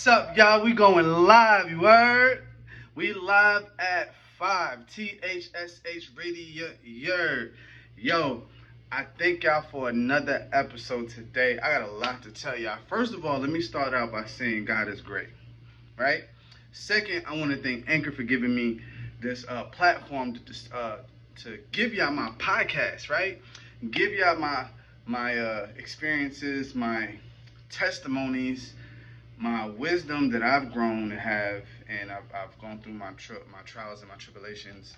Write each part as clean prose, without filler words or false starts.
What's up, y'all? We going live, you heard? We live at 5, THSH Radio, you heard? Yo, I thank y'all for another episode today. I got a lot to tell y'all. First of all, let me start out by saying God is great, right? Second, I want to thank Anchor for giving me this platform to give y'all my podcast, right? Give y'all my experiences, my testimonies, my wisdom that I've grown to have, and I've gone through my trials and my tribulations,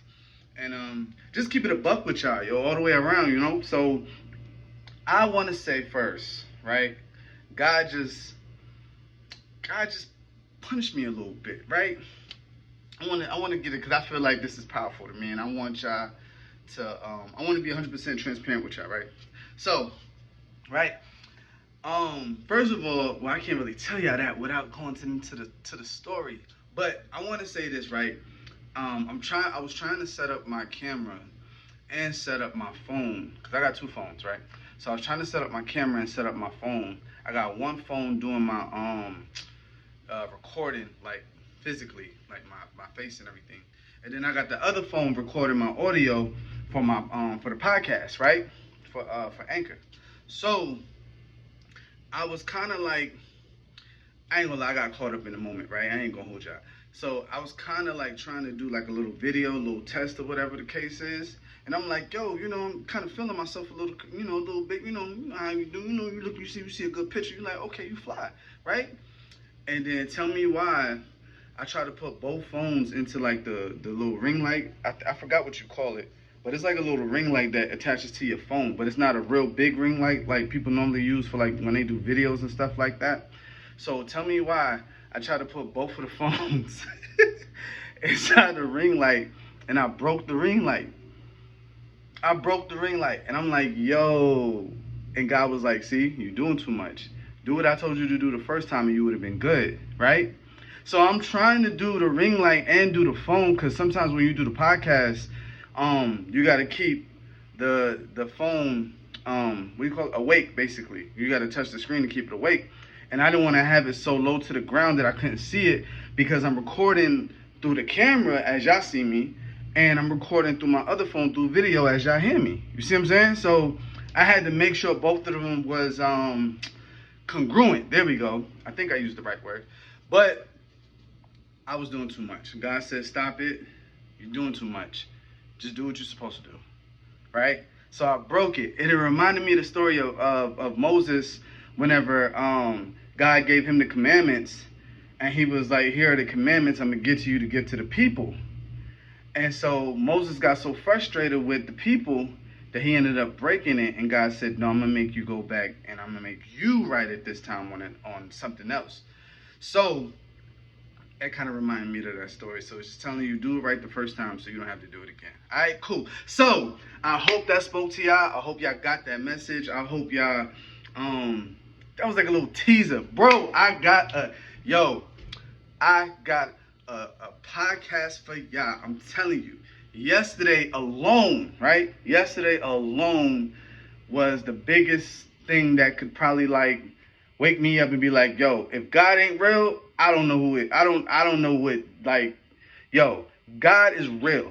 and just keep it a buck with y'all, yo, all the way around, you know. So I want to say first, right? God just punished me a little bit, right? I want to get it because I feel like this is powerful to me, and I want y'all to I want to be 100% transparent with y'all, right? So, right. First of all, well, I can't really tell y'all that without going into the story. But I want to say this, right? I was trying to set up my camera and set up my phone because I got two phones, right? So I was trying to set up my camera and set up my phone. I got one phone doing my recording, like physically, like my face and everything, and then I got the other phone recording my audio for my for the podcast, right? For Anchor. So I was kind of like, I ain't gonna lie, I got caught up in the moment, right? I ain't gonna hold y'all. So I was kind of like trying to do like a little video, a little test or whatever the case is. And I'm like, yo, you know, I'm kind of feeling myself a little, you know, a little bit, you know how you do, you know, you look, you see a good picture, you're like, okay, you fly, right? And then tell me why I try to put both phones into like the little ring light. I forgot what you call it. But it's like a little ring light that attaches to your phone, but it's not a real big ring light like people normally use for like when they do videos and stuff like that. So tell me why I try to put both of the phones inside the ring light, and I broke the ring light. And I'm like, yo. And God was like, see, you're doing too much. Do what I told you to do the first time and you would have been good, right? So I'm trying to do the ring light and do the phone, because sometimes when you do the podcast, you got to keep the phone, what do you call it, awake, basically. You got to touch the screen to keep it awake. And I didn't want to have it so low to the ground that I couldn't see it, because I'm recording through the camera as y'all see me, and I'm recording through my other phone through video as y'all hear me. You see what I'm saying? So I had to make sure both of them was congruent. There we go. I think I used the right word. But I was doing too much. God said, stop it. You're doing too much. Just do what you're supposed to do, right? So I broke it. And it reminded me of the story of Moses whenever God gave him the commandments. And he was like, here are the commandments I'm going to get to you to give to the people. And so Moses got so frustrated with the people that he ended up breaking it. And God said, no, I'm going to make you go back and I'm going to make you write it this time on something else. So that kind of reminded me of that story. So it's just telling you, do it right the first time so you don't have to do it again. All right, cool. So I hope that spoke to y'all. I hope y'all got that message. I hope y'all, that was like a little teaser. Bro, I got a podcast for y'all. I'm telling you. Yesterday alone, right? Yesterday alone was the biggest thing that could probably like wake me up and be like, yo, if God ain't real, I don't know who it. I don't know what, like, yo, God is real.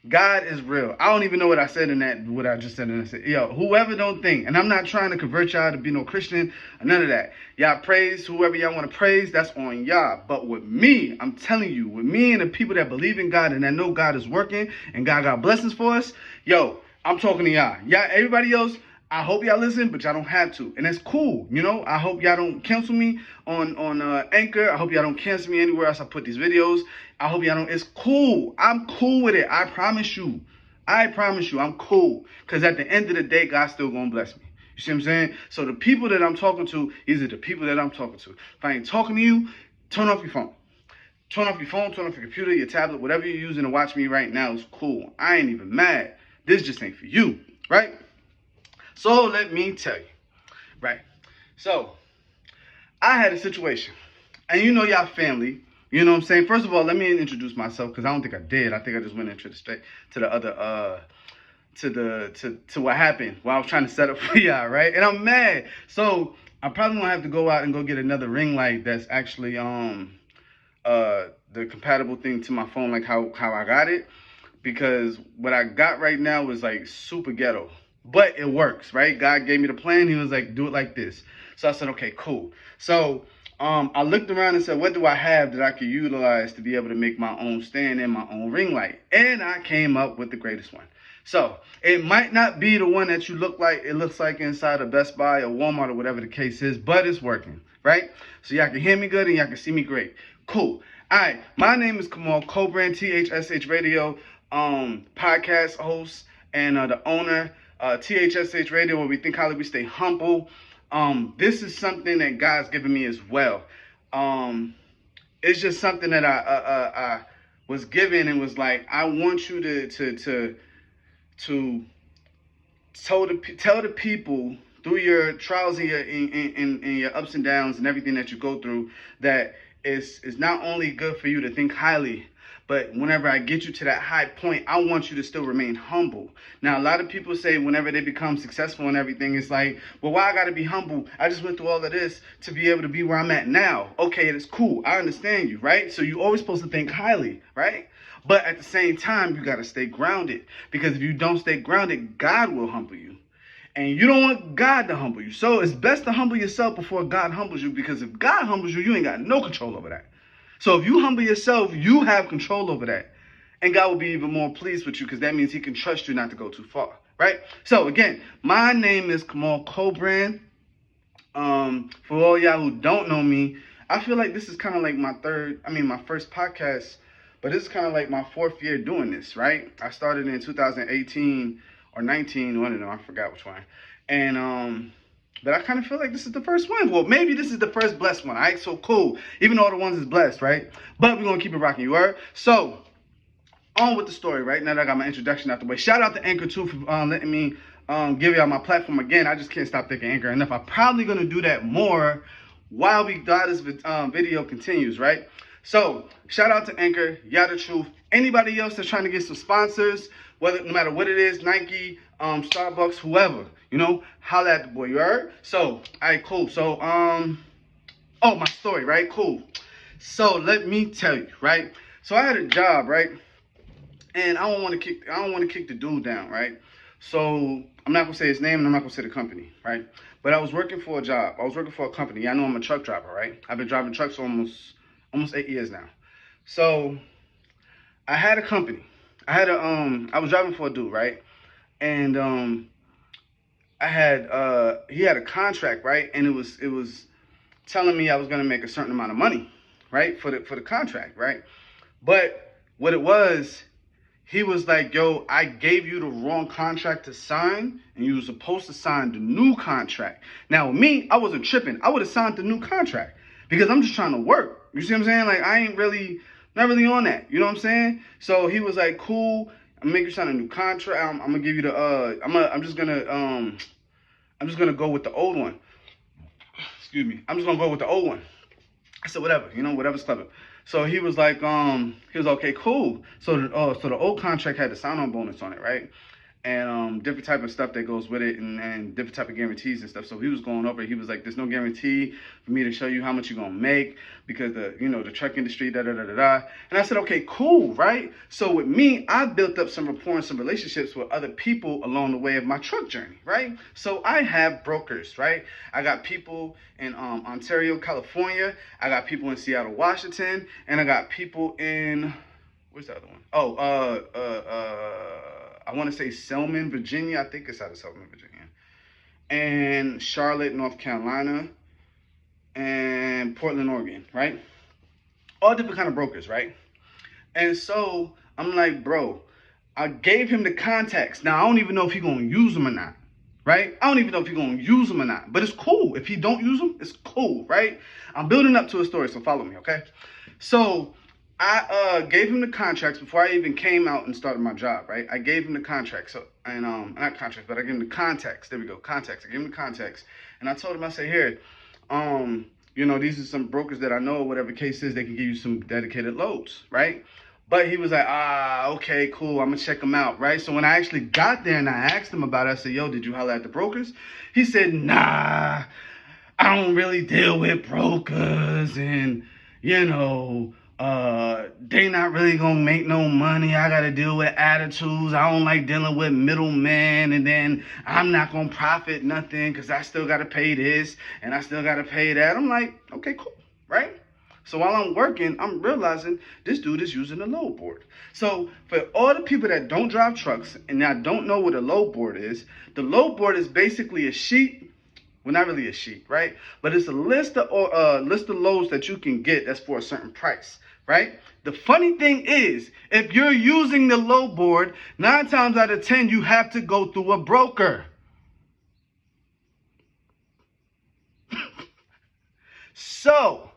God is real. I don't even know what I said in that, what I just said. And I said, yo, whoever don't think, and I'm not trying to convert y'all to be no Christian or none of that. Y'all praise whoever y'all want to praise, that's on y'all. But with me, I'm telling you, with me and the people that believe in God and that know God is working and God got blessings for us, yo, I'm talking to y'all. Y'all, everybody else, I hope y'all listen, but y'all don't have to. And that's cool, you know? I hope y'all don't cancel me on Anchor. I hope y'all don't cancel me anywhere else I put these videos. I hope y'all don't. It's cool. I'm cool with it. I promise you. I'm cool. Because at the end of the day, God's still going to bless me. You see what I'm saying? So the people that I'm talking to, these are the people that I'm talking to. If I ain't talking to you, turn off your phone. Turn off your phone, turn off your computer, your tablet, whatever you're using to watch me right now is cool. I ain't even mad. This just ain't for you, right? So let me tell you, right? So I had a situation, and you know y'all family, you know what I'm saying? First of all, let me introduce myself, because I don't think I did. I think I just went into the straight to the other to what happened while I was trying to set up for y'all, right? And I'm mad. So I probably gonna have to go out and go get another ring light that's actually the compatible thing to my phone, like how I got it, because what I got right now is like super ghetto, but it works, right? God gave me the plan. He was like, do it like this. So I said, okay, cool. So I looked around and said, what do I have that I could utilize to be able to make my own stand and my own ring light? And I came up with the greatest one. So it might not be the one that it looks like inside of Best Buy or Walmart or whatever the case is, but it's working, right? So y'all can hear me good and y'all can see me great. Cool. All right, my name is Kamal Cobrand, THSH Radio podcast host and the owner, THSH Radio, where we think highly, we stay humble. This is something that God's given me as well. It's just something that I was given and was like, I want you to tell the people through your trials and your ups and downs and everything that you go through that it's not only good for you to think highly, but whenever I get you to that high point, I want you to still remain humble. Now, a lot of people say whenever they become successful and everything, it's like, well, why I got to be humble? I just went through all of this to be able to be where I'm at now. Okay, it's cool. I understand you, right? So you're always supposed to think highly, right? But at the same time, you got to stay grounded, because if you don't stay grounded, God will humble you. And you don't want God to humble you. So it's best to humble yourself before God humbles you, because if God humbles you, you ain't got no control over that. So if you humble yourself, you have control over that. And God will be even more pleased with you, because that means he can trust you not to go too far, right? So again, my name is Kamal Cobrand. For all y'all who don't know me, I feel like this is kind of like my first podcast, but this is kind of like my fourth year doing this, right? I started in 2018 or 19, one of them, I forgot which one. And but I kind of feel like this is the first one. Well, maybe this is the first blessed one, all right? So cool. Even though the ones is blessed, right? But we're going to keep it rocking, you heard? So, on with the story, right? Now that I got my introduction out the way. Shout out to Anchor, too, for letting me give y'all my platform again. I just can't stop thinking Anchor enough. I'm probably going to do that more while this video continues, right? So, shout out to Anchor, y'all the truth. Anybody else that's trying to get some sponsors, no matter what it is, Nike, Starbucks, whoever, holla at the boy, you heard? So, all right, cool. So, my story, right? Cool. So, let me tell you, right? So, I had a job, right? And I don't want to kick the dude down, right? So, I'm not going to say his name and I'm not going to say the company, right? But I was working for a job. I was working for a company. I know I'm a truck driver, right? I've been driving trucks for almost 8 years now. So, I had a company. I was driving for a dude, right? And he had a contract, right? And it was telling me I was gonna make a certain amount of money, right? For the contract, right? But what it was, he was like, yo, I gave you the wrong contract to sign, and you were supposed to sign the new contract. Now with me, I wasn't tripping. I would have signed the new contract because I'm just trying to work. You see what I'm saying? Like I ain't really not really on that, you know what I'm saying? So he was like, cool, I'm gonna make you sign a new contract. I'm gonna give you the I'm just gonna go with the old one. Excuse me. I'm just gonna go with the old one. I said, whatever, whatever's clever. So he was like, he was okay, cool. So the old contract had the sign-on bonus on it, right? And different type of stuff that goes with it, and different type of guarantees and stuff. So he was going over it. He was like, there's no guarantee for me to show you how much you're gonna make because the truck industry, da da da da da. And I said, okay, cool, right? So with me, I built up some rapport and some relationships with other people along the way of my truck journey, right? So I have brokers, right? I got people in Ontario, California. I got people in Seattle, Washington, and I got people in where's the other one? I want to say Selman, Virginia. I think it's out of Selman, Virginia. And Charlotte, North Carolina. And Portland, Oregon, right? All different kind of brokers, right? And so I'm like, bro, I gave him the contacts. Now, I don't even know if he's going to use them or not, right? I don't even know if he's going to use them or not. But it's cool. If he don't use them, it's cool, right? I'm building up to a story, so follow me, okay? So I gave him the contracts before I even came out and started my job, right? I gave him the contracts, so, and not contracts, but I gave him the contacts. There we go, contacts. I gave him the contacts, and I told him, I said, here, these are some brokers that I know, whatever case is, they can give you some dedicated loads, right? But he was like, okay, cool, I'm gonna check them out, right? So when I actually got there and I asked him about it, I said, yo, did you holler at the brokers? He said, nah. I don't really deal with brokers and, they not really gonna make no money. I gotta deal with attitudes. I don't like dealing with middlemen, and then I'm not gonna profit nothing because I still gotta pay this and I still gotta pay that. I'm like, okay, cool, right? So while I'm working, I'm realizing this dude is using a load board. So for all the people that don't drive trucks and that don't know what a load board is, the load board is basically a sheet. Well, not really a sheet, right? But it's a list of loads that you can get that's for a certain price, right? The funny thing is, if you're using the load board, 9 times out of 10, you have to go through a broker. So,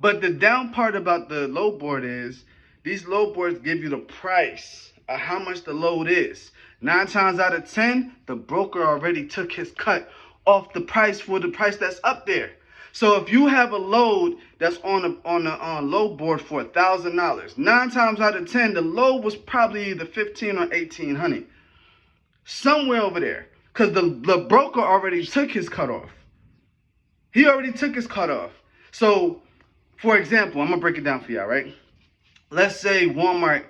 but the down part about the load board is these load boards give you the price of how much the load is. 9 times out of 10, the broker already took his cut off the price for the price that's up there. So if you have a load that's on a load board for $1,000, 9 times out of 10, the load was probably either 15 or 1800, somewhere over there, because the broker already took his cut off. He already took his cut off. So, for example, I'm gonna break it down for y'all, right? Let's say Walmart,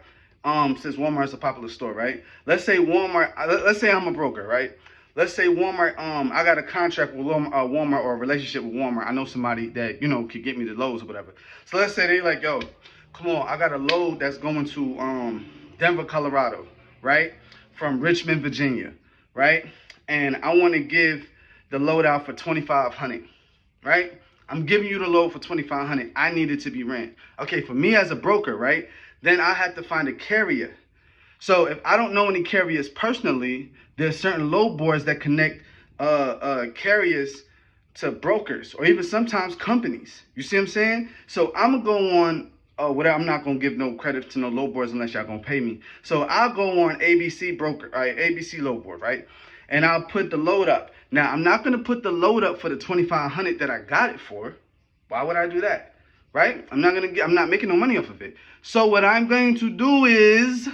since Walmart is a popular store, right? Let's say I'm a broker, right? Let's say Walmart, I got a contract with Walmart or a relationship with Walmart. I know somebody that, could get me the loads or whatever. So let's say they like, yo, come on, I got a load that's going to Denver, Colorado, right? From Richmond, Virginia, right? And I want to give the load out for $2,500, right? I'm giving you the load for $2,500. I need it to be ran. Okay, for me as a broker, right? Then I have to find a carrier. So if I don't know any carriers personally, there's certain load boards that connect carriers to brokers or even sometimes companies. You see what I'm saying? So I'm gonna go on whatever. I'm not gonna give no credit to no load boards unless y'all gonna pay me. So I'll go on ABC broker, right? ABC load board, right? And I'll put the load up. Now I'm not gonna put the load up for the $2,500 that I got it for. Why would I do that? Right? I'm not making no money off of it. So what I'm going to do is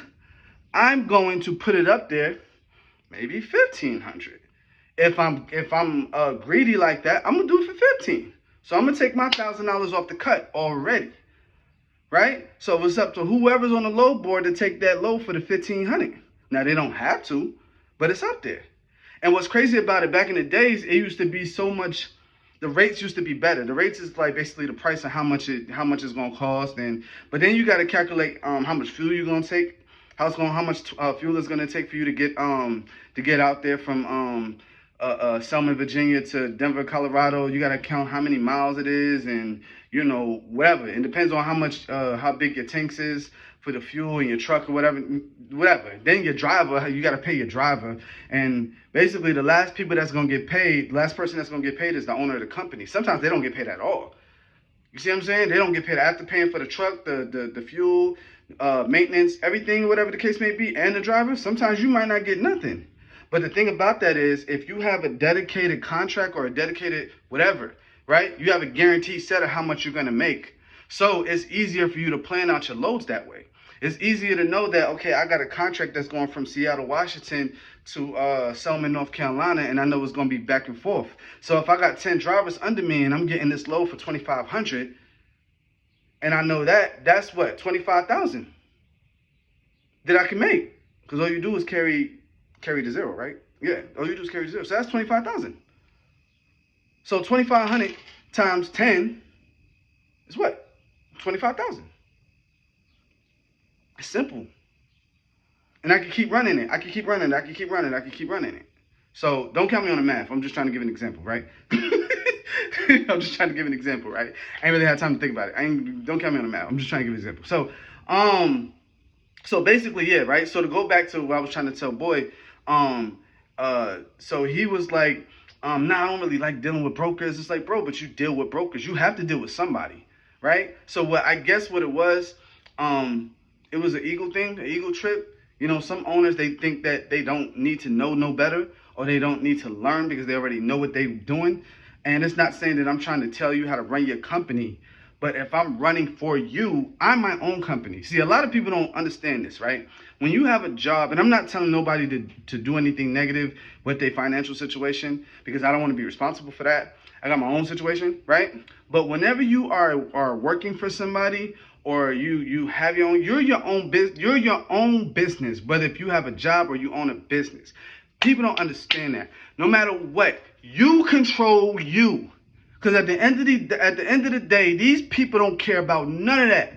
I'm going to put it up there, maybe $1,500. If I'm greedy like that, I'm gonna do it for $15. So I'm gonna take my $1,000 off the cut already, right? So it's up to whoever's on the load board to take that load for the $1,500. Now they don't have to, but it's up there. And what's crazy about it, back in the days, it used to be so much. The rates used to be better. The rates is like basically the price of how much it's gonna cost, but then you got to calculate how much fuel you're gonna take. How much fuel is gonna take for you to get out there from Selma, Virginia to Denver, Colorado. You gotta count how many miles it is, and whatever. It depends on how big your tanks is for the fuel in your truck or whatever. Then your driver, you gotta pay your driver, and basically the last person that's gonna get paid is the owner of the company. Sometimes they don't get paid at all. You see what I'm saying? They don't get paid after paying for the truck, the fuel, maintenance, everything, whatever the case may be, and the driver. Sometimes you might not get nothing. But the thing about that is, if you have a dedicated contract or a dedicated whatever, right? You have a guaranteed set of how much you're gonna make. So it's easier for you to plan out your loads that way. It's easier to know that, okay, I got a contract that's going from Seattle, Washington to Selma, North Carolina, and I know it's gonna be back and forth. So if I got 10 drivers under me and I'm getting this load for $2,500, and I know that's what, 25,000 that I can make, because all you do is carry to zero, right? Yeah, all you do is carry to zero. So that's 25,000. So 2,500 times 10 is what? 25,000. It's simple. And I can keep running it. I can keep running it. So don't count me on the math. I'm just trying to give an example, right? I'm just trying to give an example, right? I ain't really had time to think about it. Don't count me on the math. I'm just trying to give an example. So basically, yeah, right? So to go back to what I was trying to tell Boy, so he was like, nah, I don't really like dealing with brokers. It's like, bro, but you deal with brokers. You have to deal with somebody, right? So what it was, it was an ego thing, an ego trip. Some owners, they think that they don't need to know no better, or they don't need to learn because they already know what they're doing. And it's not saying that I'm trying to tell you how to run your company, But if I'm running for you, I'm my own company. See, a lot of people don't understand this, right? When you have a job, and I'm not telling nobody to do anything negative with their financial situation, because I don't want to be responsible for that. I got my own situation, right? But whenever you are working for somebody, or you have your own, you're your own business. Whether if you have a job or you own a business, people don't understand that. No matter what, you control you. Because at the end of the day, these people don't care about none of that.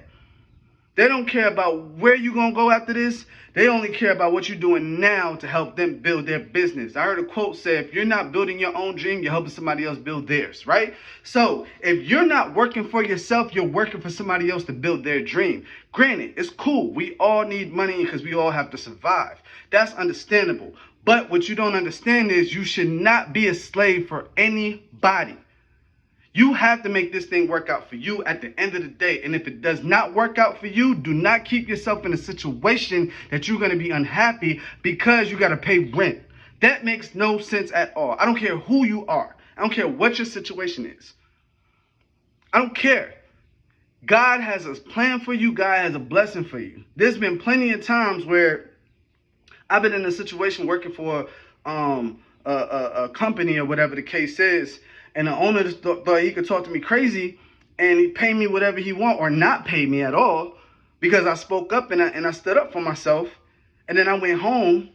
They don't care about where you're going to go after this. They only care about what you're doing now to help them build their business. I heard a quote say, if you're not building your own dream, you're helping somebody else build theirs, right? So if you're not working for yourself, you're working for somebody else to build their dream. Granted, it's cool. We all need money because we all have to survive. That's understandable. But what you don't understand is you should not be a slave for anybody. You have to make this thing work out for you at the end of the day. And if it does not work out for you, do not keep yourself in a situation that you're going to be unhappy because you got to pay rent. That makes no sense at all. I don't care who you are. I don't care what your situation is. I don't care. God has a plan for you. God has a blessing for you. There's been plenty of times where I've been in a situation working for a company or whatever the case is, and the owner thought he could talk to me crazy and he pay me whatever he want or not pay me at all because I spoke up and I stood up for myself. And then I went home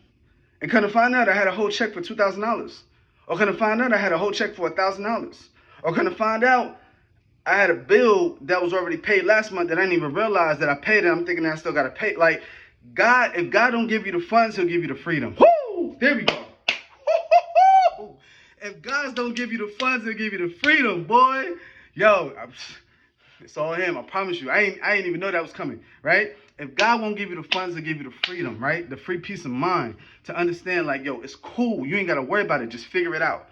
and couldn't find out I had a whole check for $2,000. Or couldn't find out I had a whole check for $1,000. Or couldn't find out I had a bill that was already paid last month that I didn't even realize that I paid it. I'm thinking that I still got to pay. Like, God, if God don't give you the funds, he'll give you the freedom. Woo! There we go. If God don't give you the funds, he'll give you the freedom, boy. Yo, it's all him. I promise you. I ain't even know that was coming, right? If God won't give you the funds, he'll give you the freedom, right? The free peace of mind to understand, like, yo, it's cool. You ain't got to worry about it. Just figure it out.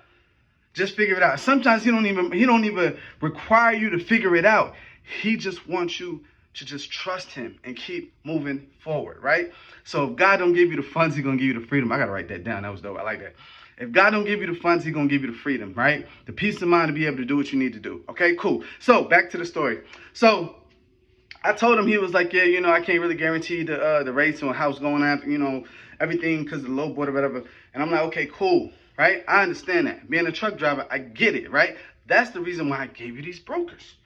Just figure it out. Sometimes he don't even require you to figure it out. He just wants you to just trust him and keep moving forward, right? So if God don't give you the funds, he's going to give you the freedom. I got to write that down. That was dope. I like that. If God don't give you the funds, he's going to give you the freedom, right? The peace of mind to be able to do what you need to do. Okay, cool. So back to the story. So I told him, he was like, yeah, you know, I can't really guarantee the rates on how it's going after, you know, everything because of the low board or whatever. And I'm like, okay, cool, right? I understand that. Being a truck driver, I get it, right? That's the reason why I gave you these brokers.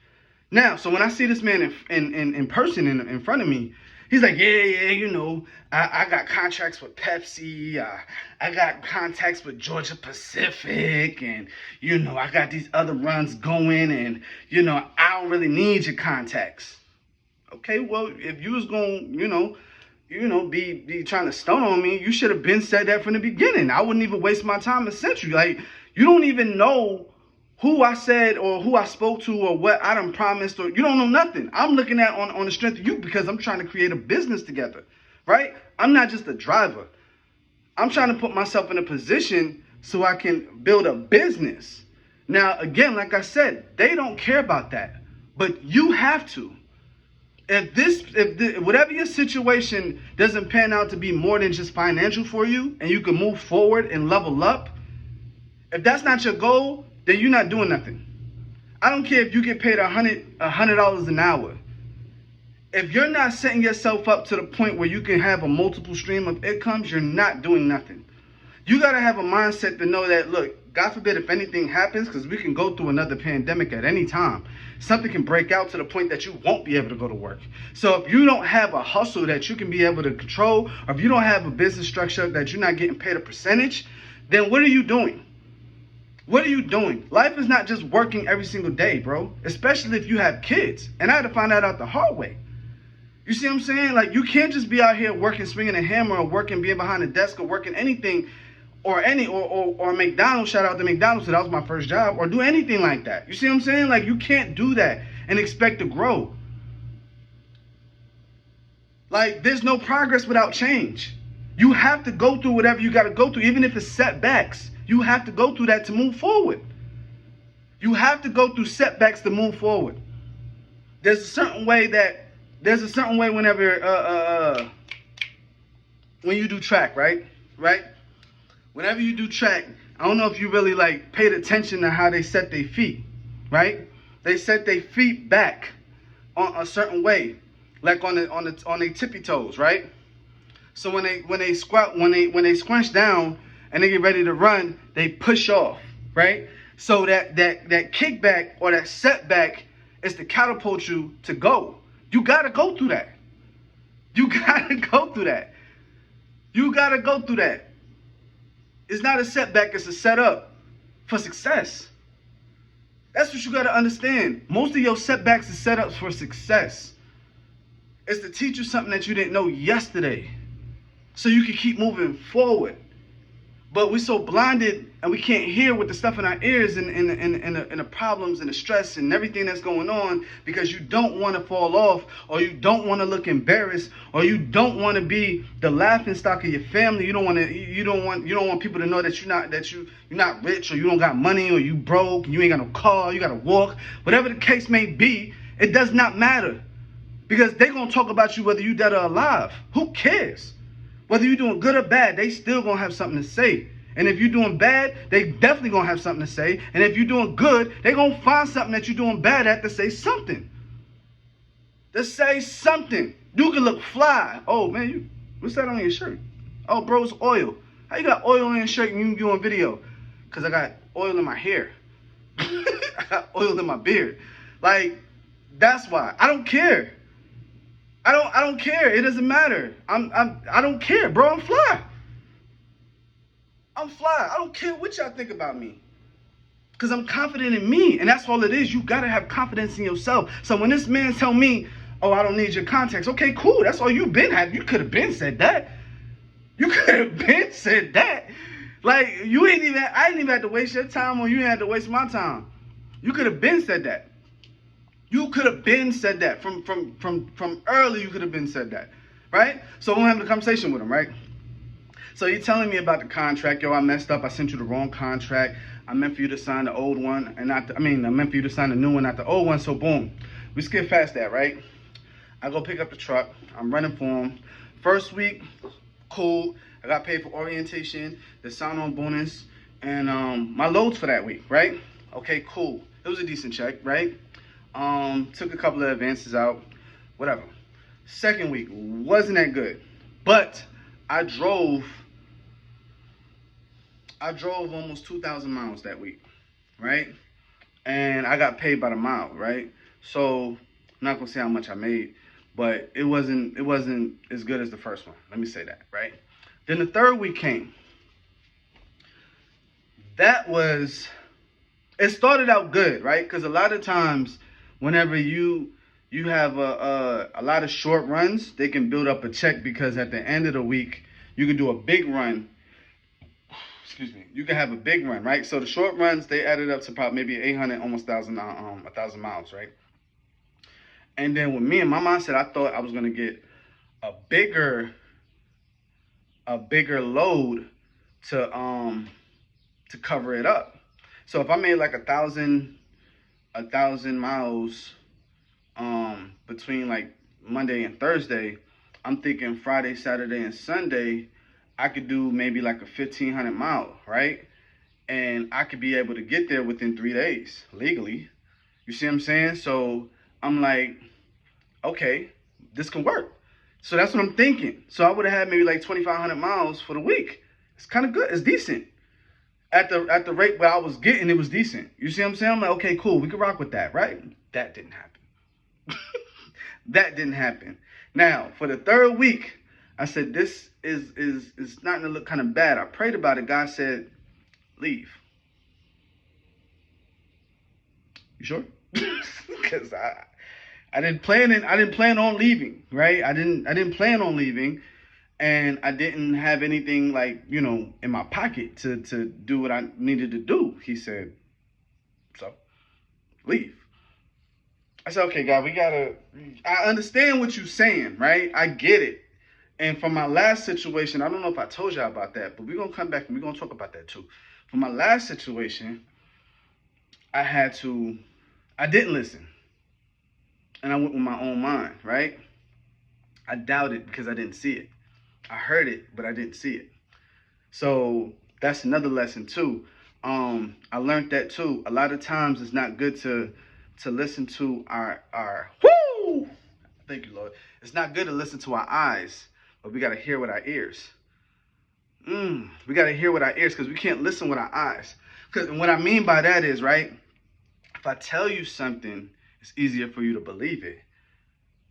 Now, so when I see this man in person in front of me, he's like, yeah, you know, I got contracts with Pepsi. I got contacts with Georgia Pacific. And, you know, I got these other runs going. And, you know, I don't really need your contacts. Okay, well, if you was going to, you know, be trying to stone on me, you should have been said that from the beginning. I wouldn't even waste my time and sent you. Like, you don't even know who I said or who I spoke to or what I done promised, or you don't know nothing. I'm looking at on the strength of you because I'm trying to create a business together, right? I'm not just a driver. I'm trying to put myself in a position so I can build a business. Now, again, like I said, they don't care about that, but you have to. Whatever your situation doesn't pan out to be more than just financial for you and you can move forward and level up, if that's not your goal, then you're not doing nothing. I don't care if you get paid $100 an hour. If you're not setting yourself up to the point where you can have a multiple stream of incomes, you're not doing nothing. You got to have a mindset to know that, look, God forbid if anything happens, because we can go through another pandemic at any time. Something can break out to the point that you won't be able to go to work. So if you don't have a hustle that you can be able to control, or if you don't have a business structure that you're not getting paid a percentage, then what are you doing? What are you doing? Life is not just working every single day, bro. Especially if you have kids. And I had to find that out the hard way. You see what I'm saying? Like, you can't just be out here working, swinging a hammer, or working, being behind a desk, or working anything, or McDonald's. Shout out to McDonald's. So that was my first job. Or do anything like that. You see what I'm saying? Like, you can't do that and expect to grow. Like, there's no progress without change. You have to go through whatever you got to go through, even if it's setbacks. You have to go through that to move forward. You have to go through setbacks to move forward. There's a certain way whenever when you do track, right? Whenever you do track, I don't know if you really like paid attention to how they set their feet, right? They set their feet back on a certain way, like on their tippy toes, right? So when they squat, when they scrunch down and they get ready to run, they push off, right? So that kickback or that setback is to catapult you to go. You gotta go through that. You gotta go through that. You gotta go through that. It's not a setback, it's a setup for success. That's what you gotta understand. Most of your setbacks is setups for success. It's to teach you something that you didn't know yesterday, so you can keep moving forward. But we're so blinded and we can't hear with the stuff in our ears and the problems and the stress and everything that's going on, because you don't want to fall off, or you don't want to look embarrassed, or you don't want to be the laughing stock of your family. You don't want people to know that you're not rich, or you don't got money, or you broke, and you ain't got no car, you got to walk. Whatever the case may be, it does not matter, because they're going to talk about you whether you dead or alive. Who cares? Whether you're doing good or bad, they still going to have something to say. And if you're doing bad, they definitely going to have something to say. And if you're doing good, they're going to find something that you're doing bad at to say something. To say something. You can look fly. Oh, man, what's that on your shirt? Oh, bro, it's oil. How you got oil on your shirt and you doing video? Because I got oil in my hair. I got oil in my beard. Like, that's why. I don't care. I don't care. It doesn't matter. I don't care, bro. I'm fly. I'm fly. I don't care what y'all think about me, because I'm confident in me, and that's all it is. You gotta have confidence in yourself. So when this man tell me, "Oh, I don't need your contacts," okay, cool. That's all you been had. You could have been said that. You could have been said that. Like, I ain't even had to waste your time, or you ain't had to waste my time. You could have been said that. You could have been said that from early. You could have been said that, right? So I'm having a conversation with him, right? So you're telling me about the contract. Yo, I messed up. I sent you the wrong contract. I meant for you to sign the old one, and I meant for you to sign the new one, not the old one. So boom, we skip past that, right? I go pick up the truck. I'm running for him. First week, cool. I got paid for orientation, the sign-on bonus, and my loads for that week, right? Okay, cool. It was a decent check, right? Took a couple of advances out, whatever. Second week wasn't that good, but I drove almost 2,000 miles that week, right? And I got paid by the mile, right? So I'm not gonna say how much I made, but it wasn't as good as the first one. Let me say that, right? Then the third week came. It started out good, right? Because a lot of times, whenever you have a lot of short runs, they can build up a check, because at the end of the week, you can do a big run. Excuse me. You can have a big run, right? So the short runs, they added up to probably maybe 800, almost 1,000 miles, right? And then with me and my mindset, I thought I was gonna get a bigger load to cover it up. So if I made like 1,000 miles between like Monday and Thursday, I'm thinking Friday, Saturday, and Sunday, I could do maybe like a 1,500 mile, right? And I could be able to get there within 3 days legally. You see what I'm saying? So I'm like, okay, this can work. So that's what I'm thinking. So I would have had maybe like 2,500 miles for the week. It's kind of good. It's decent. At the rate where I was getting, it was decent. You see what I'm saying? I'm like, okay, cool. We can rock with that, right? That didn't happen. That didn't happen. Now, for the third week, I said, this is starting to look kind of bad. I prayed about it. God said, leave. You sure? Because I didn't plan on leaving, right? I didn't plan on leaving, and I didn't have anything like, in my pocket to do what I needed to do. He said, so leave. I said, okay, God, I understand what you're saying, right? I get it. And from my last situation, I don't know if I told y'all about that, but we're going to come back and we're going to talk about that too. For my last situation, I didn't listen. And I went with my own mind, right? I doubted because I didn't see it. I heard it, but I didn't see it. So that's another lesson too. I learned that too. A lot of times it's not good to listen to our Thank you, Lord. It's not good to listen to our eyes, but we got to hear with our ears. We got to hear with our ears because we can't listen with our eyes. Because what I mean by that is, right, if I tell you something, it's easier for you to believe it.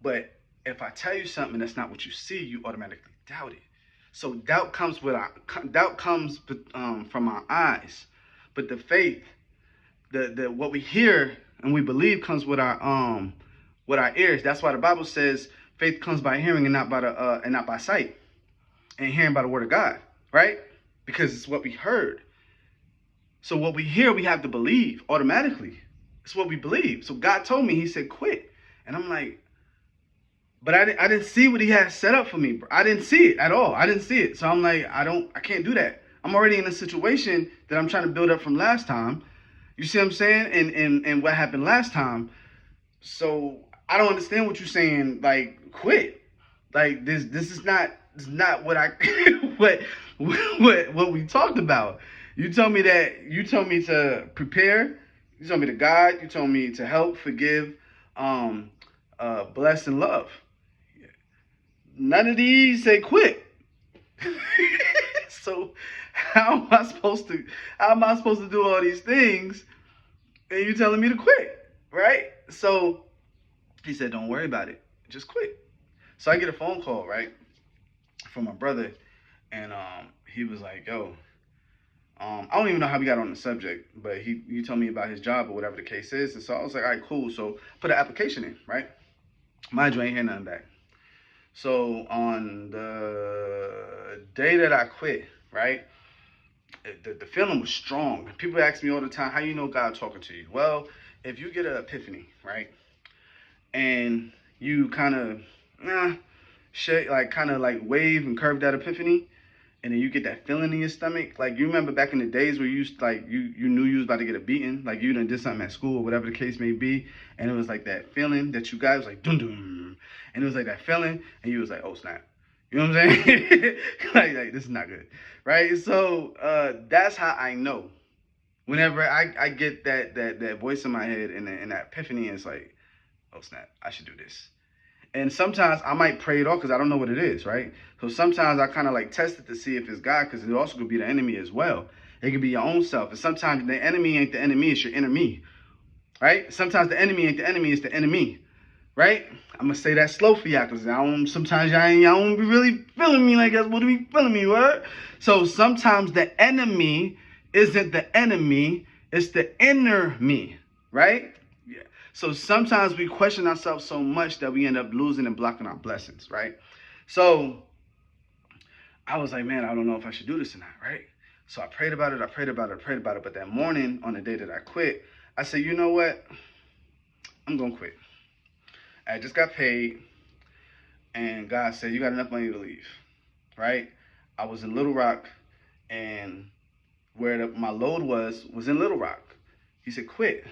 But if I tell you something that's not what you see, you automatically doubt it. So doubt comes from our eyes, but the faith, the what we hear and we believe comes with our ears. That's why the Bible says faith comes by hearing and not by sight, and hearing by the word of God, right? Because it's what we heard. So what we hear, we have to believe automatically. It's what we believe. So God told me, he said, quit. And I'm like, but I didn't see what he had set up for me, bro. I didn't see it at all. I didn't see it. So I'm like, I can't do that. I'm already in a situation that I'm trying to build up from last time. You see what I'm saying? And what happened last time. So I don't understand what you're saying. Like, quit. Like this is not what I what we talked about. You told me to prepare. You told me to guide. You told me to help, forgive, bless, and love. None of these say quit. So how am I supposed to do all these things and you telling me to quit, right? So he said, don't worry about it. Just quit. So I get a phone call, right, from my brother, and he was like, yo, I don't even know how we got on the subject, but he told me about his job or whatever the case is. And so I was like, all right, cool. So put an application in, right? Mind you, I ain't hear nothing back. So on the day that I quit, right, the feeling was strong. People ask me all the time, how you know God talking to you? Well, if you get an epiphany, right, and you kind of wave and curve that epiphany, and then you get that feeling in your stomach. Like, you remember back in the days where you knew you was about to get a beating, like you done did something at school or whatever the case may be, and it was like that feeling that you guys was like dum dum, and it was like that feeling, and you was like, oh snap, you know what I'm saying? like this is not good, right? So that's how I know. Whenever I get that voice in my head and that epiphany, it's like, oh snap, I should do this. And sometimes I might pray it off because I don't know what it is, right? So sometimes I kind of like test it to see if it's God, because it also could be the enemy as well. It could be your own self. And sometimes the enemy ain't the enemy, it's your inner me, right? Sometimes the enemy ain't the enemy, it's the enemy, right? I'm going to say that slow for y'all because sometimes y'all don't be really feeling me like that's what be feeling me, right? So sometimes the enemy isn't the enemy, it's the inner me, right? Yeah. So sometimes we question ourselves so much that we end up losing and blocking our blessings, right? So I was like, man, I don't know if I should do this or not, right? So I prayed about it. But that morning, on the day that I quit, I said, you know what? I'm going to quit. I just got paid, and God said, you got enough money to leave, right? I was in Little Rock, and where my load was in Little Rock. He said, quit.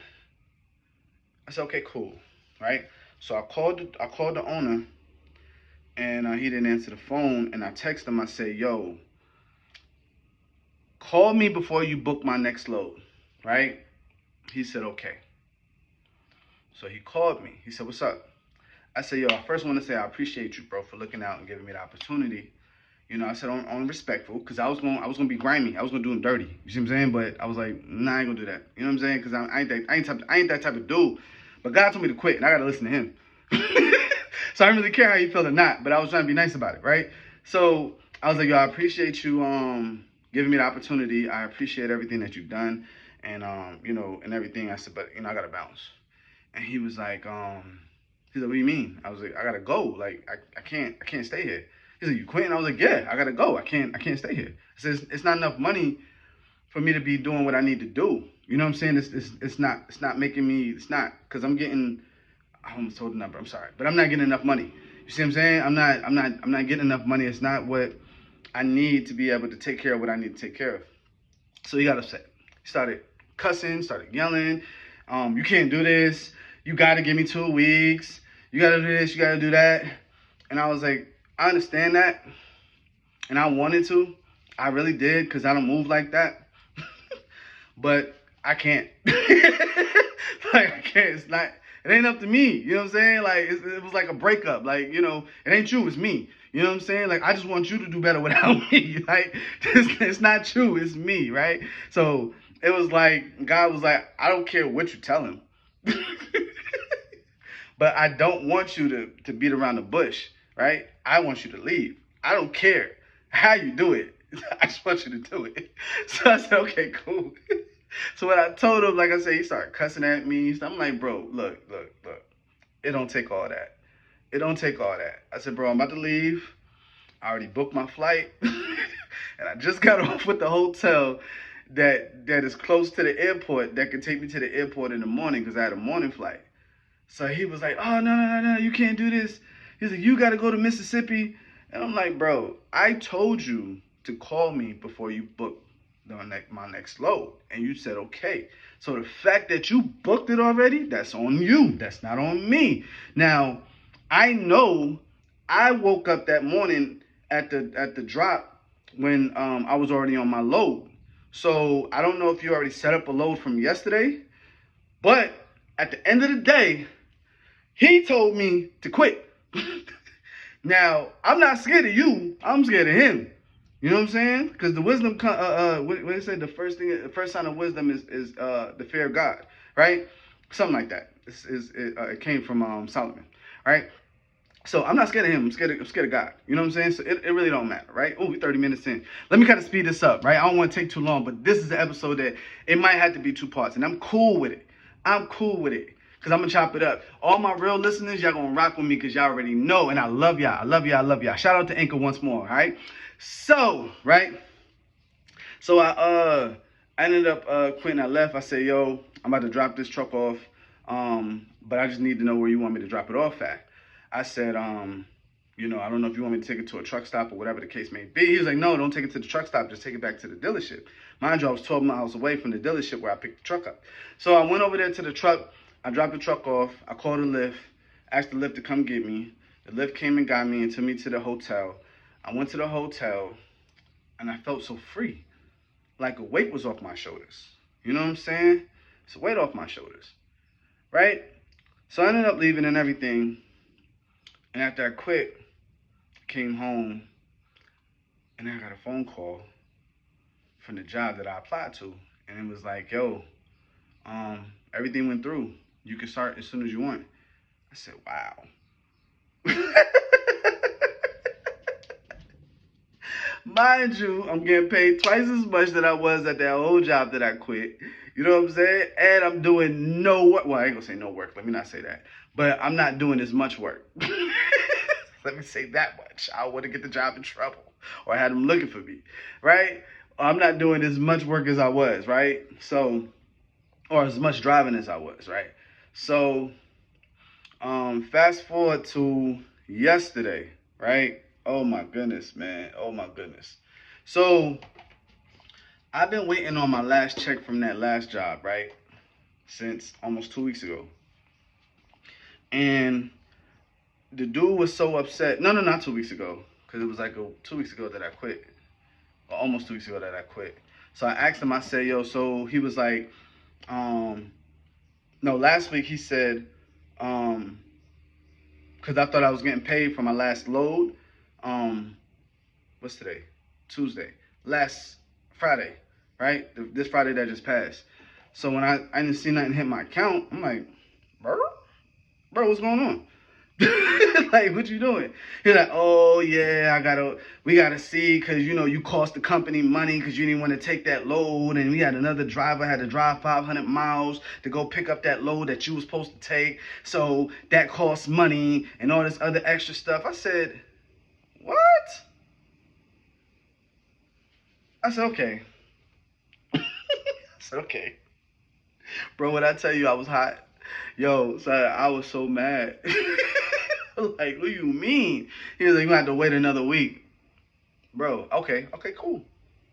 I said, okay, cool, right? So I called the owner, and he didn't answer the phone, and I texted him. I said, yo, call me before you book my next load, right? He said, okay. So he called me. He said, what's up? I said, yo, I first want to say I appreciate you, bro, for looking out and giving me the opportunity. You know, I said on respectful, because I was gonna be grimy. I was gonna do him dirty. You see what I'm saying? But I was like, nah, I ain't gonna do that. You know what I'm saying? Because I ain't that type of dude. But God told me to quit, and I gotta listen to him. So I don't really care how you feel or not. But I was trying to be nice about it, right? So I was like, yo, I appreciate you giving me the opportunity. I appreciate everything that you've done, and you know, and everything. I said, but you know, I gotta bounce. And he was like, he's like, what do you mean? I was like, I gotta go. Like, I can't stay here. He's like, you quitting? I was like, yeah, I gotta go. I can't stay here. I said, it's not enough money for me to be doing what I need to do. You know what I'm saying? It's not making me, it's not, because I'm getting, I almost told the number, I'm sorry, but I'm not getting enough money. You see what I'm saying? I'm not getting enough money. It's not what I need to be able to take care of what I need to take care of. So he got upset. He started cussing, started yelling. You can't do this. You gotta give me 2 weeks. You gotta do this, you gotta do that. And I was like, I understand that, and I wanted to. I really did, because I don't move like that. But I can't. Like, I can't. It ain't up to me. You know what I'm saying? Like, it was like a breakup. Like, you know, it ain't you, it's me. You know what I'm saying? Like, I just want you to do better without me. Like, it's not you, it's me, right? So it was like, God was like, I don't care what you tell him. But I don't want you to beat around the bush, right? I want you to leave. I don't care how you do it. I just want you to do it. So I said, okay, cool. So when I told him, like I said, he started cussing at me. I'm like, bro, look. It don't take all that. It don't take all that. I said, bro, I'm about to leave. I already booked my flight. And I just got off with the hotel that is close to the airport that could take me to the airport in the morning because I had a morning flight. So he was like, oh, no, you can't do this. He's like, you got to go to Mississippi. And I'm like, bro, I told you to call me before you book my next load. And you said, okay. So the fact that you booked it already, that's on you. That's not on me. Now, I know I woke up that morning at the drop when I was already on my load. So I don't know if you already set up a load from yesterday, but at the end of the day, he told me to quit. Now, I'm not scared of you. I'm scared of him. You know what I'm saying? Because the wisdom, what they say, the first sign of wisdom is the fear of God, right? Something like that. It came from Solomon, right? So I'm not scared of him. I'm scared of God. You know what I'm saying? So it really don't matter, right? Oh, we're 30 minutes in. Let me kind of speed this up, right? I don't want to take too long, but this is the episode that it might have to be 2 parts, and I'm cool with it. I'm cool with it. Because I'm going to chop it up. All my real listeners, y'all going to rock with me because y'all already know. And I love y'all. I love y'all. I love y'all. Shout out to Anchor once more. All right. So, right. So I ended up quitting. I left. I said, yo, I'm about to drop this truck off. But I just need to know where you want me to drop it off at. I said, you know, I don't know if you want me to take it to a truck stop or whatever the case may be. He was like, no, don't take it to the truck stop. Just take it back to the dealership. Mind you, I was 12 miles away from the dealership where I picked the truck up. So I went over there to the truck. I dropped the truck off. I called a Lyft, asked the Lyft to come get me. The Lyft came and got me and took me to the hotel. I went to the hotel, and I felt so free. Like a weight was off my shoulders. You know what I'm saying? It's a weight off my shoulders, right? So I ended up leaving and everything. And after I quit, I came home, and I got a phone call from the job that I applied to. And it was like, yo, everything went through. You can start as soon as you want. I said, wow. Mind you, I'm getting paid twice as much that I was at that old job that I quit. You know what I'm saying? And I'm doing no work. Well, I ain't gonna say no work. Let me not say that. But I'm not doing as much work. Let me say that much. I want to get the job in trouble. Or I had them looking for me. Right? I'm not doing as much work as I was. Right? So, or as much driving as I was. Right? So, fast forward to yesterday, right? Oh my goodness, man. Oh my goodness. So I've been waiting on my last check from that last job, right? Since almost 2 weeks ago. And the dude was so upset. No, not 2 weeks ago. Because it was like 2 weeks ago that I quit. Or almost 2 weeks ago that I quit. So I asked him, I said, yo, so he was like, no, last week he said, because I thought I was getting paid for my last load. What's today? Tuesday. Last Friday, right? This Friday that just passed. So when I didn't see nothing hit my account, I'm like, bro, what's going on? Like, what you doing? He's like, oh yeah, we gotta see, cause you know you cost the company money, cause you didn't want to take that load, and we had another driver had to drive 500 miles to go pick up that load that you was supposed to take, so that costs money and all this other extra stuff. I said, what? I said, okay. I said, okay. Bro, when I tell you I was hot, yo, son, I was so mad. Like, what do you mean? He was like, you have to wait another week. Bro, okay, cool.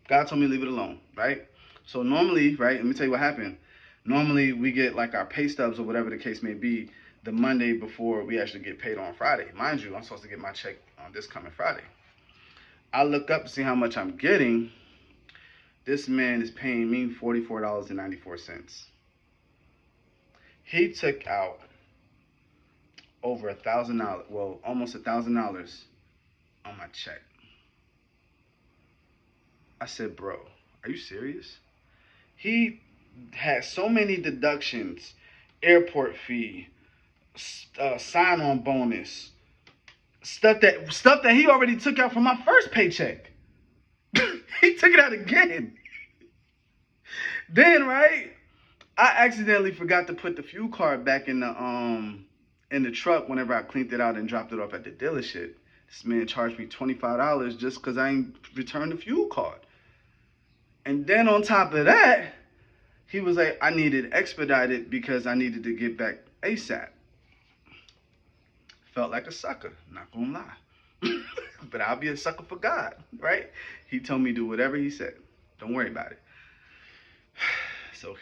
God told me to leave it alone, right? So normally, right, let me tell you what happened. Normally, we get like our pay stubs or whatever the case may be the Monday before we actually get paid on Friday. Mind you, I'm supposed to get my check on this coming Friday. I look up to see how much I'm getting. This man is paying me $44.94. He took out over $1,000. Well, almost $1,000 on my check. I said, bro, are you serious? He had so many deductions, airport fee, sign-on bonus, stuff that he already took out from my first paycheck. He took it out again. Then, right, I accidentally forgot to put the fuel card back in the truck whenever I cleaned it out and dropped it off at the dealership. This man charged me $25 just because I ain't returned the fuel card. And then on top of that, he was like, I needed expedited because I needed to get back ASAP. Felt like a sucker, not gonna lie. But I'll be a sucker for God, right? He told me to do whatever he said. Don't worry about it. It's okay.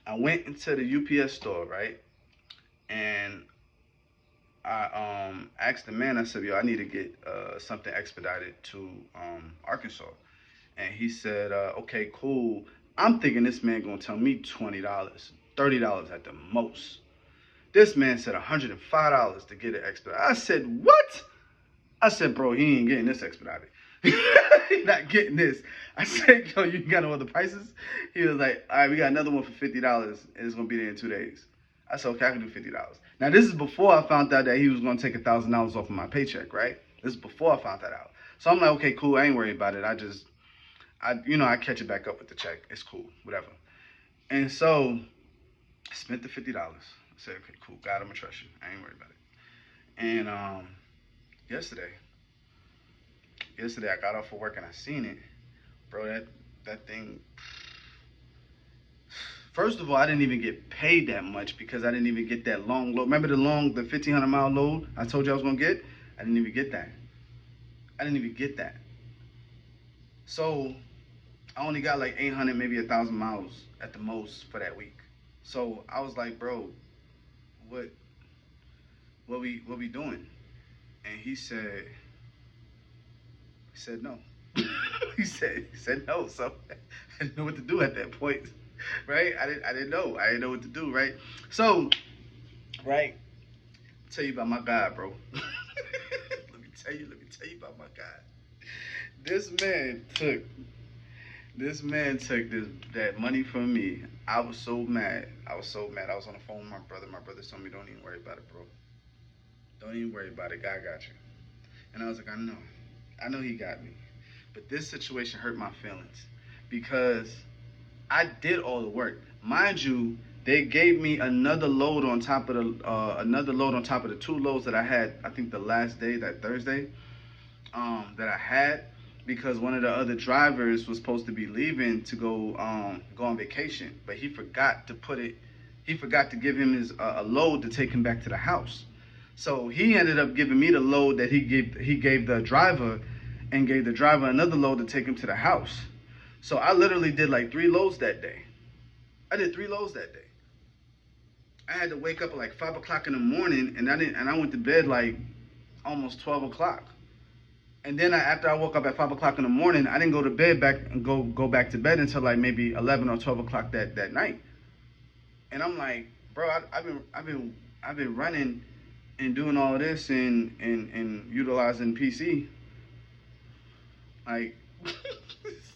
I went into the UPS store, right? And I asked the man, I said, yo, I need to get something expedited to Arkansas. And he said, okay, cool. I'm thinking this man gonna tell me $20, $30 at the most. This man said $105 to get it expedited. I said, what? I said, bro, he ain't getting this expedited. He's not getting this. I said, yo, you got no other prices? He was like, all right, we got another one for $50 and it's gonna be there in 2 days. I said, okay, I can do $50. Now this is before I found out that he was gonna take $1,000 off of my paycheck, right? This is before I found that out. So I'm like, okay, cool, I ain't worried about it. I catch it back up with the check. It's cool, whatever. And so I spent the $50. I said, okay, cool, God, I'm gonna trust you. I ain't worried about it. And yesterday I got off of work and I seen it. Bro, that thing. First of all, I didn't even get paid that much because I didn't even get that long load. Remember the 1,500 mile load I told you I was gonna get? I didn't even get that. So I only got like 800, maybe 1,000 miles at the most for that week. So I was like, bro, what we doing? And he said no. he said no. So I didn't know what to do at that point, right? I didn't know what to do, right? So, right, I'll tell you about my God, bro. let me tell you about my God. This man took that money from me. I was so mad. I was on the phone with my brother. My brother told me, don't even worry about it, bro. Don't even worry about it. God got you. And I was like, I know he got me. But this situation hurt my feelings because I did all the work. Mind you, they gave me another load on top of the 2 loads that I had, I think the last day, that Thursday, that I had, because one of the other drivers was supposed to be leaving to go on vacation, but he forgot to give him his a load to take him back to the house. So he ended up giving me the load that he gave the driver, and gave the driver another load to take him to the house. So I literally did like 3 loads that day. I did 3 loads that day. I had to wake up at like 5 o'clock in the morning, and I went to bed like almost 12 o'clock. And then after I woke up at 5 o'clock in the morning, I didn't go to bed go back to bed until like maybe 11 or 12 o'clock that night. And I'm like, bro, I've been running and doing all this and utilizing PC. Like, it's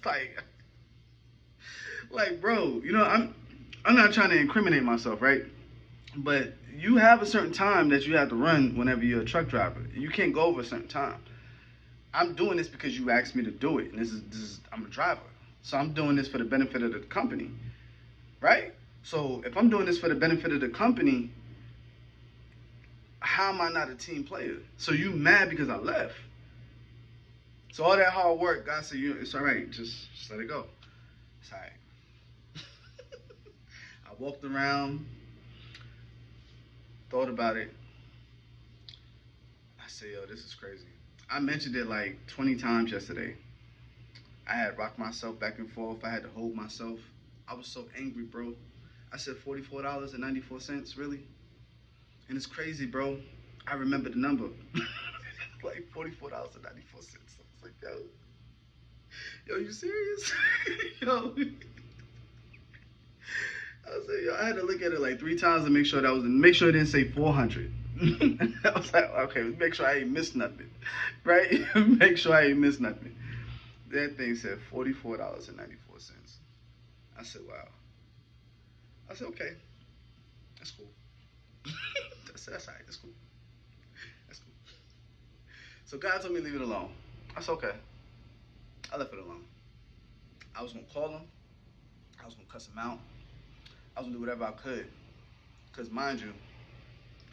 like, bro, you know, I'm not trying to incriminate myself, right? But you have a certain time that you have to run whenever you're a truck driver. You can't go over a certain time. I'm doing this because you asked me to do it, and this is I'm a driver, so I'm doing this for the benefit of the company, right? So if I'm doing this for the benefit of the company, how am I not a team player? So you mad because I left? So all that hard work, God said, it's all right, just let it go. It's all right. I walked around, thought about it. I said, yo, this is crazy. I mentioned it like 20 times yesterday. I had rocked myself back and forth. I had to hold myself. I was so angry, bro. I said $44.94, really? And it's crazy, bro. I remember the number. Like $44.94. I was like, yo, you serious? Yo. I was like, yo, I had to look at it like 3 times to make sure make sure it didn't say 400. I was like, okay, make sure I ain't missed nothing, right? Make sure I ain't missed nothing. That thing said $44.94. I said, wow. I said, okay, that's cool. That's all right. That's cool. That's cool. So God told me to leave it alone. I said, okay. I left it alone. I was gonna call him. I was gonna cuss him out. I was gonna do whatever I could. Cause mind you,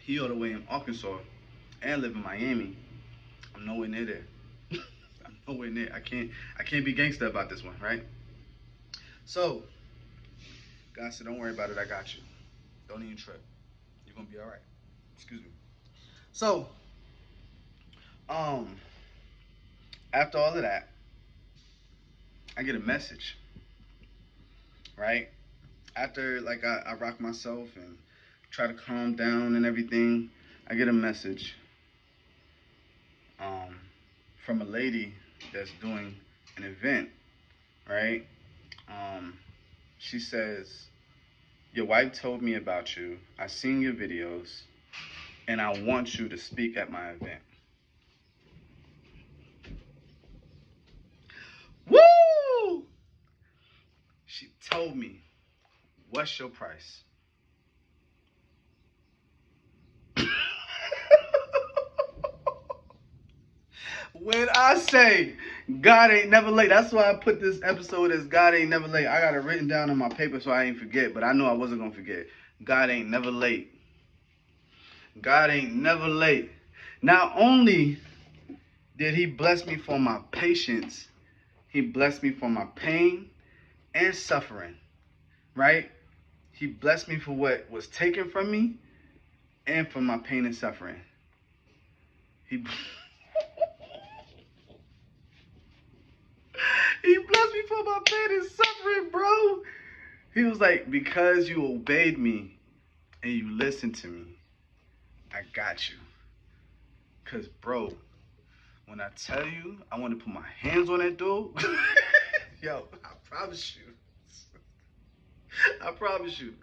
he all the way in Arkansas and live in Miami. I'm nowhere near there. I'm nowhere near. I can't be gangster about this one, right? So God said, don't worry about it. I got you. Don't even trip. You're gonna be all right. Excuse me. So, um, after all of that, I get a message, right? After like I rock myself and try to calm down and everything, I get a message um, from a lady that's doing an event, right? She says, your wife told me about you. I seen your videos, and I want you to speak at my event. Woo! She told me, what's your price? When I say God ain't never late, that's why I put this episode as God ain't never late. I got it written down on my paper so I ain't forget, but I know I wasn't gonna forget. God ain't never late. God ain't never late. Not only did he bless me for my patience, he blessed me for my pain and suffering, right? He blessed me for what was taken from me and for my pain and suffering. He He blessed me for my pain and suffering, bro. He was like, because you obeyed me and you listened to me, I got you. Because, bro, when I tell you I want to put my hands on that dude, yo, I promise you. I promise you.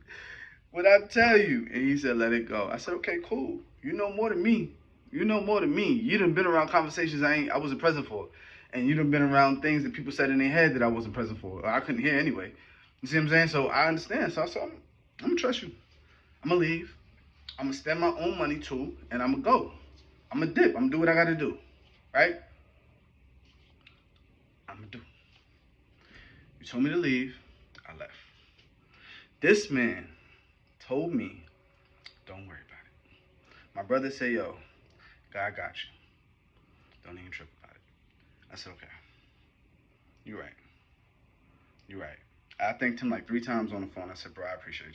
When I tell you, and he said, let it go. I said, okay, cool. You know more than me. You know more than me. You done been around conversations I wasn't present for. And you done been around things that people said in their head that I wasn't present for. Or I couldn't hear anyway. You see what I'm saying? So I understand. So I said, I'm going to trust you. I'm going to leave. I'm going to spend my own money too. And I'm going to go. I'm going to dip. I'm going to do what I got to do. Right? I'm going to do. You told me to leave. I left. This man told me, don't worry about it. My brother said, yo, God got you. Don't even trip about it. I said, okay. You're right. You're right. I thanked him like 3 times on the phone. I said, bro, I appreciate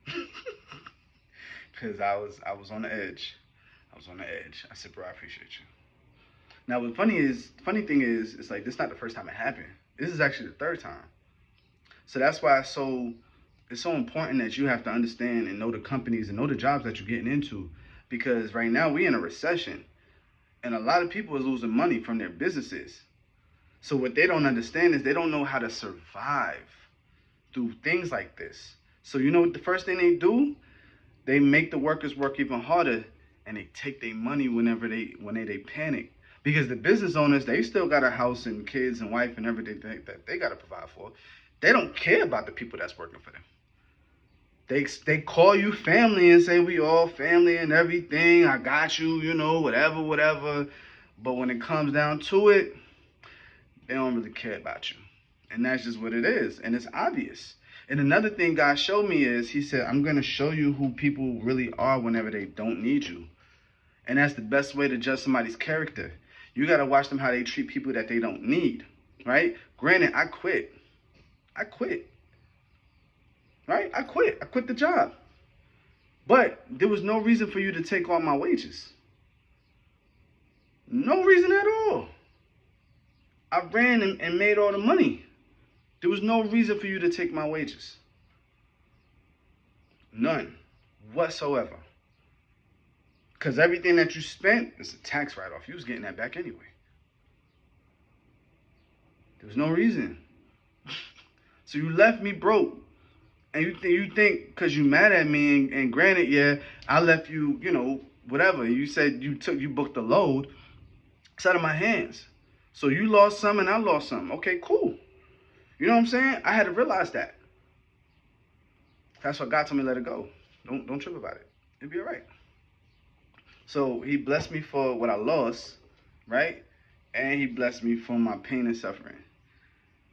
you. Because I was on the edge. I was on the edge. I said, bro, I appreciate you. Now, the funny thing is, it's like, this is not the first time it happened. This is actually the 3rd time. So that's why it's so important that you have to understand and know the companies and know the jobs that you're getting into. Because right now we're in a recession. And a lot of people are losing money from their businesses. So what they don't understand is they don't know how to survive through things like this. So you know what the first thing they do? They make the workers work even harder, and they take their money when they panic. Because the business owners, they still got a house and kids and wife and everything that they got to provide for. They don't care about the people that's working for them. They call you family and say we all family and everything. I got you, you know, whatever. But when it comes down to it, they don't really care about you. And that's just what it is. And it's obvious. And another thing God showed me is he said, I'm going to show you who people really are whenever they don't need you. And that's the best way to judge somebody's character. You got to watch them how they treat people that they don't need, right? Granted, I quit. Right? I quit the job. But there was no reason for you to take all my wages. No reason at all. I ran and made all the money. There was no reason for you to take my wages. None whatsoever. Because everything that you spent is a tax write-off. You was getting that back anyway. There was no reason. So you left me broke. And you think because you mad at me, and granted, yeah, I left you, whatever. You said you booked the load. It's out of my hands. So you lost some and I lost some. Okay, cool. You know what I'm saying? I had to realize that. That's what God told me to let it go. Don't trip about it. It'll be all right. So he blessed me for what I lost, right? And he blessed me for my pain and suffering,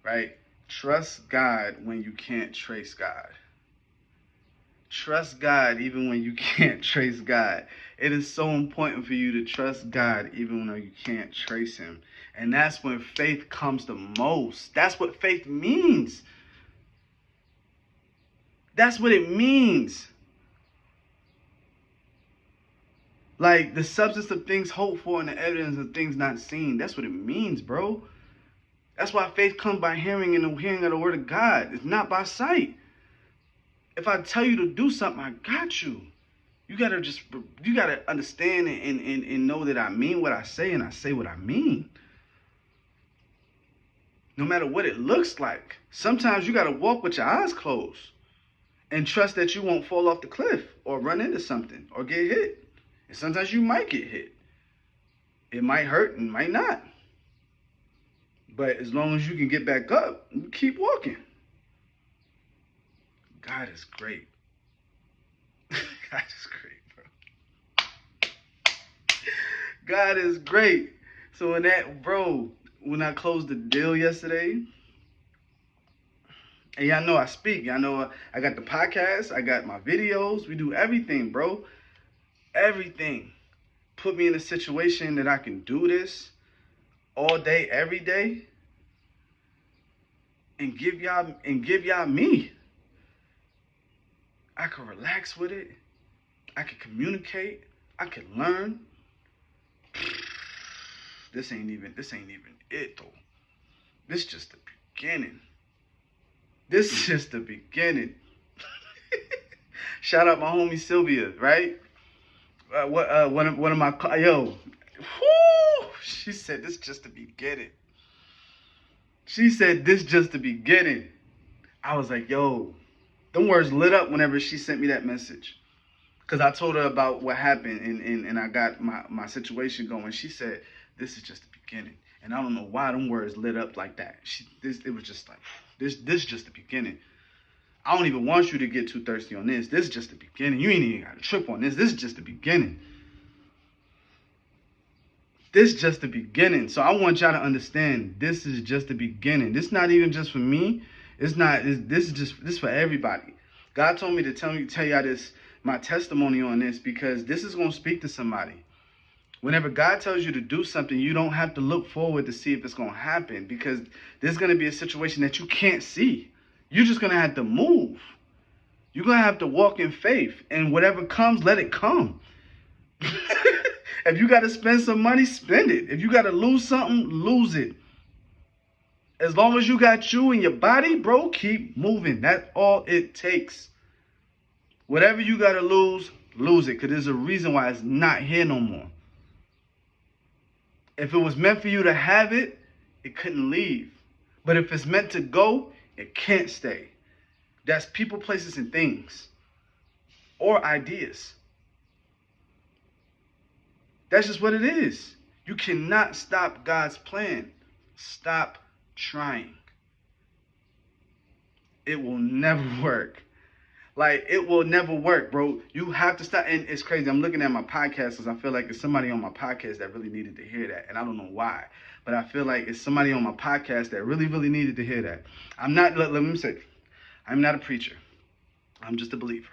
right? Trust God when you can't trace God. Trust God even when you can't trace God. It is so important for you to trust God even when you can't trace him. And that's when faith comes the most. That's what faith means. That's what it means. Like the substance of things hoped for and the evidence of things not seen. That's what it means, bro. That's why faith comes by hearing, and the hearing of the word of God. It's not by sight. If I tell you to do something, I got you. You gotta understand and know that I mean what I say, and I say what I mean. No matter what it looks like. Sometimes you gotta walk with your eyes closed and trust that you won't fall off the cliff or run into something or get hit. And sometimes you might get hit. It might hurt and might not. But as long as you can get back up, you keep walking. God is great. God is great, bro. God is great. So when I closed the deal yesterday, and y'all know I speak. Y'all know I got the podcast. I got my videos. We do everything, bro. Everything. Put me in a situation that I can do this all day, every day, and give y'all me. I can relax with it. I can communicate. I can learn. This ain't even it though. This just the beginning. This is just the beginning. Shout out my homie Sylvia, right? One of my she said this just the beginning. She said this just the beginning. I was like, yo, them words lit up whenever she sent me that message. Because I told her about what happened and I got my situation going. She said, this is just the beginning. And I don't know why them words lit up like that. It was just like, this is just the beginning. I don't even want you to get too thirsty on this. This is just the beginning. You ain't even got to trip on this. This is just the beginning. This is just the beginning. So I want y'all to understand this is just the beginning. This is not even just for me. This is for everybody. God told me to tell y'all this, my testimony on this, because this is going to speak to somebody. Whenever God tells you to do something, you don't have to look forward to see if it's going to happen, because there's going to be a situation that you can't see. You're just going to have to move. You're going to have to walk in faith, and whatever comes, let it come. If you got to spend some money, spend it. If you got to lose something, lose it. As long as you got you and your body, bro, keep moving. That's all it takes. Whatever you got to lose, lose it, because there's a reason why it's not here no more. If it was meant for you to have it, it couldn't leave. But if it's meant to go, it can't stay. That's people, places, and things. Or ideas. That's just what it is. You cannot stop God's plan. Stop trying. It will never work. Like, it will never work, bro. You have to stop. And it's crazy. I'm looking at my podcast because I feel like it's somebody on my podcast that really needed to hear that. And I don't know why. But I feel like it's somebody on my podcast that really, really needed to hear that. Let me say, I'm not a preacher. I'm just a believer.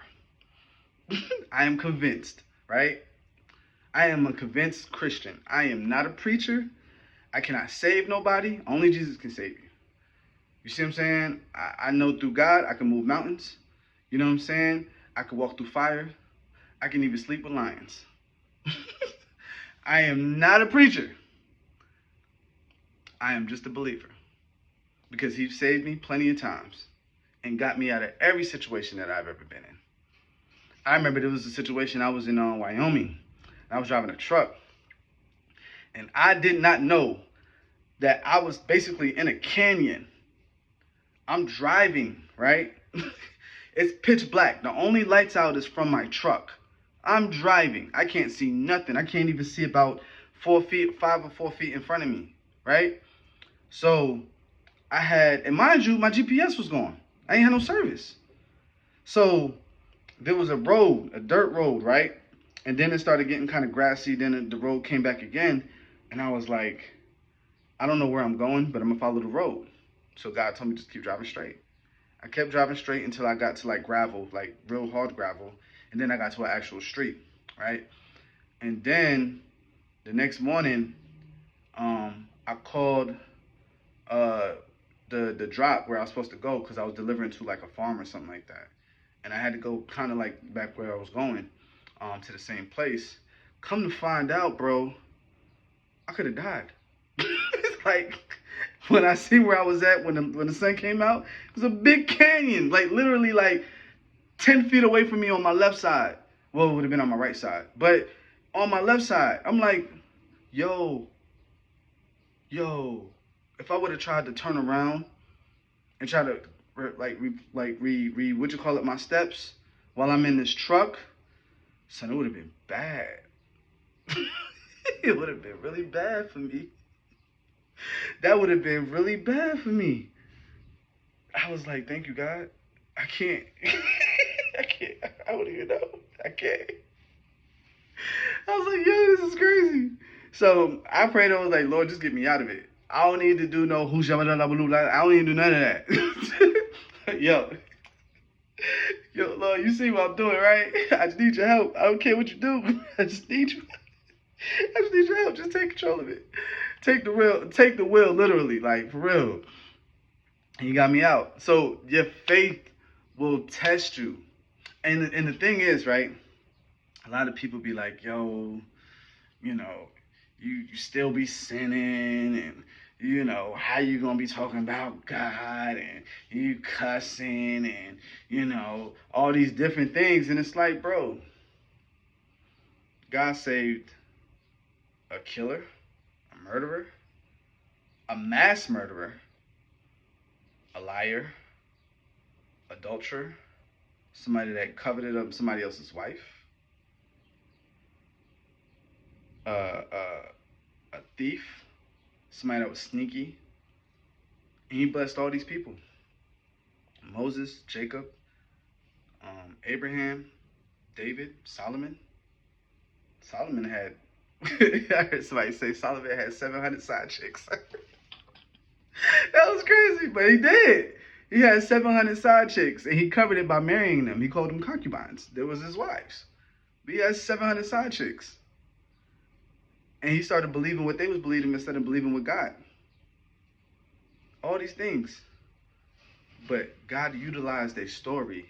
I am convinced, right? I am a convinced Christian. I am not a preacher. I cannot save nobody. Only Jesus can save you. You see what I'm saying? I know through God, I can move mountains. You know what I'm saying? I can walk through fire. I can even sleep with lions. I am not a preacher. I am just a believer. Because he saved me plenty of times and got me out of every situation that I've ever been in. I remember there was a situation I was in Wyoming. I was driving a truck. And I did not know that I was basically in a canyon. I'm driving, right? It's pitch black. The only lights out is from my truck. I'm driving. I can't see nothing. I can't even see about 5 or 4 feet in front of me, right? So I had, and mind you, my GPS was gone. I ain't had no service. So there was a road, a dirt road, right? And then it started getting kind of grassy. Then the road came back again. And I was like, I don't know where I'm going, but I'm going to follow the road. So God told me just keep driving straight. I kept driving straight until I got to like gravel, like real hard gravel. And then I got to an actual street, right? And then the next morning, I called the drop where I was supposed to go because I was delivering to like a farm or something like that. And I had to go kind of like back where I was going, to the same place. Come to find out, bro, I could have died. Like, when I see where I was at when the sun came out, it was a big canyon, like literally like 10 feet away from me on my left side. Well, it would have been on my right side, but on my left side, I'm like, yo, if I would have tried to turn around and try to what you call it, my steps while I'm in this truck, son, it would have been bad. It would have been really bad for me. That would have been really bad for me. I was like, thank you, God. I can't. I can't. I don't even know. I can't. I was like, yo, this is crazy. So I prayed. I was like, Lord, just get me out of it. I don't need to do no I don't need to do none of that. Yo, Lord, you see what I'm doing, right? I just need your help. I don't care what you do. I just need you. I just need your help. Just take control of it. Take the wheel, literally, like for real. And you got me out. So your faith will test you. And the thing is, right? A lot of people be like, yo, you know, you still be sinning, and you know, how you gonna be talking about God, and you cussing, and you know, all these different things. And it's like, bro, God saved a killer, a murderer, a mass murderer, a liar, adulterer, somebody that coveted up somebody else's wife, a thief, somebody that was sneaky. And he blessed all these people. Moses, Jacob, Abraham, David, Solomon. Solomon had, I heard somebody say Solomon had 700 side chicks. That was crazy, but he did. He had 700 side chicks, and he covered it by marrying them. He called them concubines. There was his wives. But he had 700 side chicks. And he started believing what they was believing instead of believing with God. All these things. But God utilized their story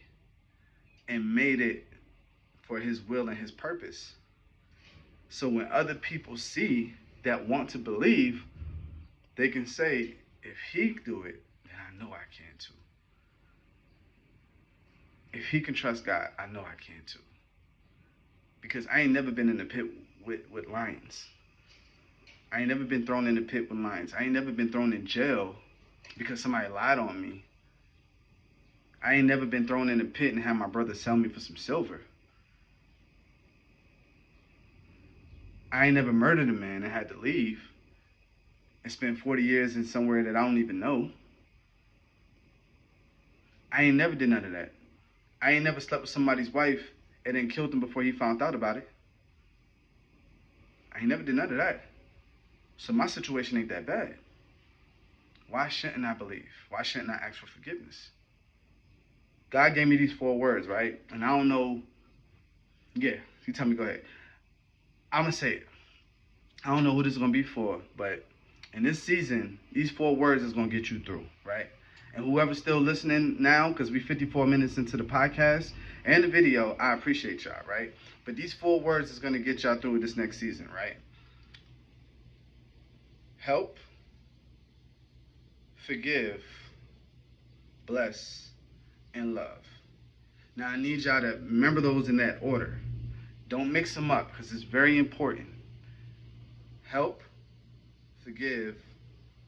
and made it for his will and his purpose. So when other people see that want to believe, they can say, if he do it, then I know I can too. If he can trust God, I know I can too. Because I ain't never been in the pit with lions. I ain't never been thrown in the pit with lions. I ain't never been thrown in jail because somebody lied on me. I ain't never been thrown in the pit and had my brother sell me for some silver. I ain't never murdered a man and had to leave and spend 40 years in somewhere that I don't even know. I ain't never did none of that. I ain't never slept with somebody's wife and then killed him before he found out about it. I ain't never did none of that. So my situation ain't that bad. Why shouldn't I believe? Why shouldn't I ask for forgiveness? God gave me these 4 words, right? And I don't know. Yeah, you tell me, go ahead. I'm going to say it. I don't know who this is going to be for, but in this season, these 4 words is going to get you through, right? And whoever's still listening now, because we 54 minutes into the podcast and the video, I appreciate y'all, right? But these 4 words is going to get y'all through this next season, right? Help, forgive, bless, and love. Now, I need y'all to remember those in that order. Don't mix them up because it's very important. Help, forgive,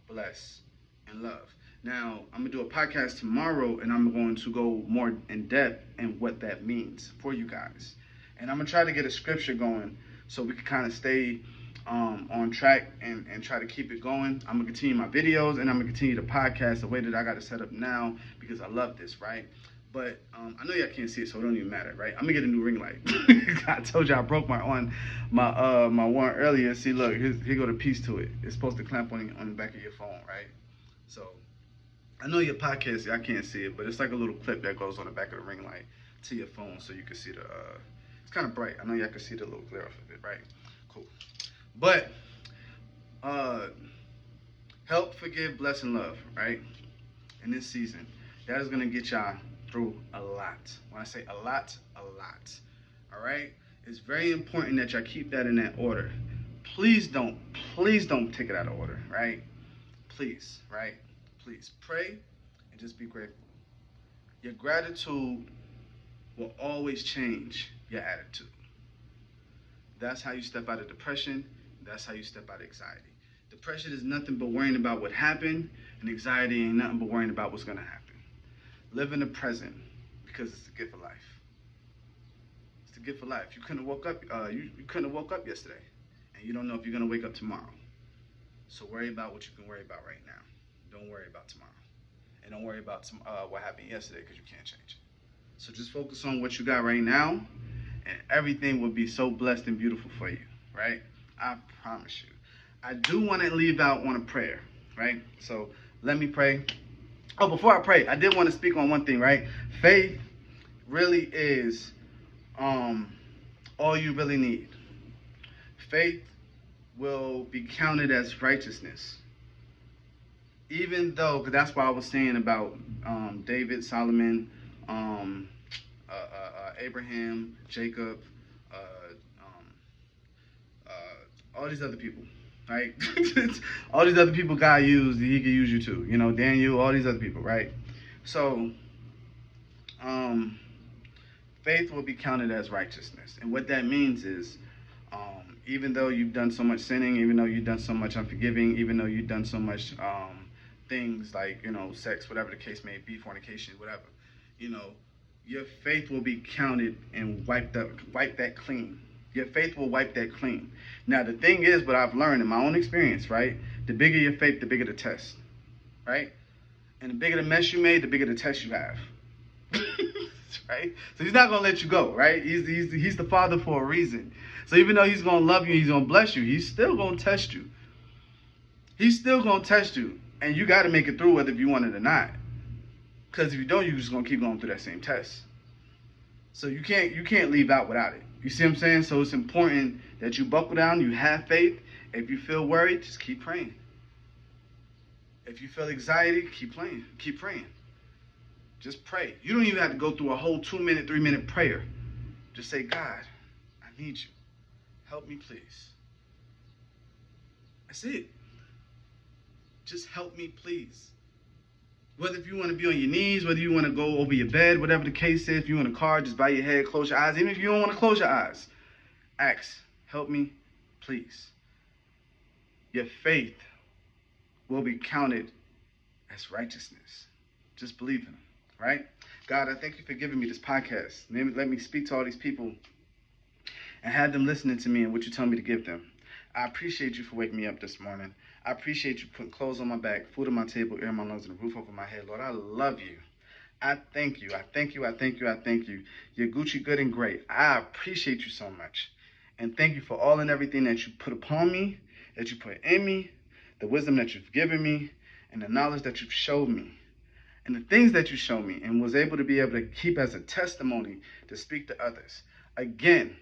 bless, and love. Now, I'm going to do a podcast tomorrow, and I'm going to go more in depth in what that means for you guys. And I'm going to try to get a scripture going so we can kind of stay on track and try to keep it going. I'm going to continue my videos, and I'm going to continue the podcast the way that I got it set up now because I love this, right? But I know y'all can't see it, so it don't even matter, right? I'm gonna get a new ring light. I told you I broke my one earlier. See, look, here go the piece to it. It's supposed to clamp on the back of your phone, right? So I know your podcast, I can't see it, but it's like a little clip that goes on the back of the ring light to your phone, so you can see the. It's kind of bright. I know y'all can see the little glare off of it, right? Cool. But help, forgive, bless, and love, right? In this season, that is gonna get y'all through a lot. When I say a lot, all right? It's very important that y'all keep that in that order. Please don't take it out of order, right? Please, right? Please pray and just be grateful. Your gratitude will always change your attitude. That's how you step out of depression. That's how you step out of anxiety. Depression is nothing but worrying about what happened, and anxiety ain't nothing but worrying about what's gonna happen. Live in the present because it's the gift of life. It's the gift of life. You couldn't have woke up. You couldn't have woke up yesterday, and you don't know if you're gonna wake up tomorrow. So worry about what you can worry about right now. Don't worry about tomorrow, and don't worry about what happened yesterday because you can't change it. So just focus on what you got right now, and everything will be so blessed and beautiful for you. Right? I promise you. I do want to leave out on a prayer. Right? So let me pray. Oh, before I pray, I did want to speak on one thing, right? Faith really is all you really need. Faith will be counted as righteousness. Even though, because that's why I was saying about David, Solomon, Abraham, Jacob, all these other people. Right? All these other people God used, he could use you too. You know, Daniel, all these other people, right? So, faith will be counted as righteousness. And what that means is, even though you've done so much sinning, even though you've done so much unforgiving, even though you've done so much things like, sex, whatever the case may be, fornication, whatever, your faith will be counted and wipe that clean. Your faith will wipe that clean. Now, the thing is, what I've learned in my own experience, right? The bigger your faith, the bigger the test, right? And the bigger the mess you made, the bigger the test you have, right? So he's not going to let you go, right? He's the Father for a reason. So even though he's going to love you, he's going to bless you, he's still going to test you. He's still going to test you. And you got to make it through whether you want it or not. Because if you don't, you're just going to keep going through that same test. So you can't leave out without it. You see what I'm saying? So it's important that you buckle down, you have faith. If you feel worried, just keep praying. If you feel anxiety, keep praying. Just pray. You don't even have to go through a whole 2-minute, 3-minute prayer. Just say, God, I need you. Help me, please. That's it. Just help me, please. Whether if you want to be on your knees, whether you want to go over your bed, whatever the case is, if you're in a car, just bow your head, close your eyes. Even if you don't want to close your eyes, ask, help me, please. Your faith will be counted as righteousness. Just believe in him, right? God, I thank you for giving me this podcast. Let me speak to all these people and have them listening to me and what you tell me to give them. I appreciate you for waking me up this morning. I appreciate you putting clothes on my back, food on my table, air in my lungs, and a roof over my head. Lord, I love you. I thank you. I thank you. I thank you. I thank you. You're Gucci good and great. I appreciate you so much. And thank you for all and everything that you put upon me, that you put in me, the wisdom that you've given me, and the knowledge that you've showed me. And the things that you showed me and was able to keep as a testimony to speak to others. Again,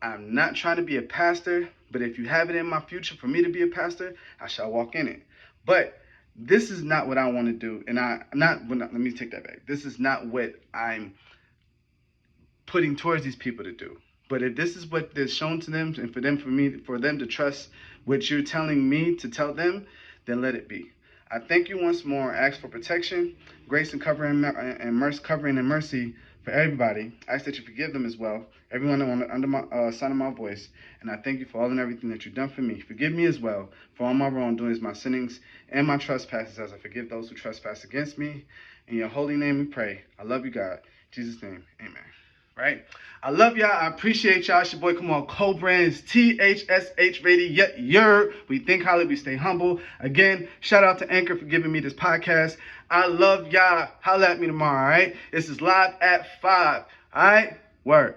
I'm not trying to be a pastor, but if you have it in my future for me to be a pastor, I shall walk in it. But this is not what I want to do. And let me take that back. This is not what I'm putting towards these people to do. But if this is what is shown to them and for them to trust what you're telling me to tell them, then let it be. I thank you once more. I ask for protection, grace, and covering and mercy for everybody. I ask that you forgive them as well. Everyone under my sound of my voice. And I thank you for all and everything that you've done for me. Forgive me as well for all my wrongdoings, my sinnings, and my trespasses, as I forgive those who trespass against me. In your holy name we pray. I love you, God. In Jesus' name, amen. Right? I love y'all. I appreciate y'all. It's your boy Kamal Co-Brands, THSH Radio. We think highly, we stay humble. Again, shout out to Anchor for giving me this podcast. I love y'all. Holla at me tomorrow, all right? This is live at 5. All right? Word.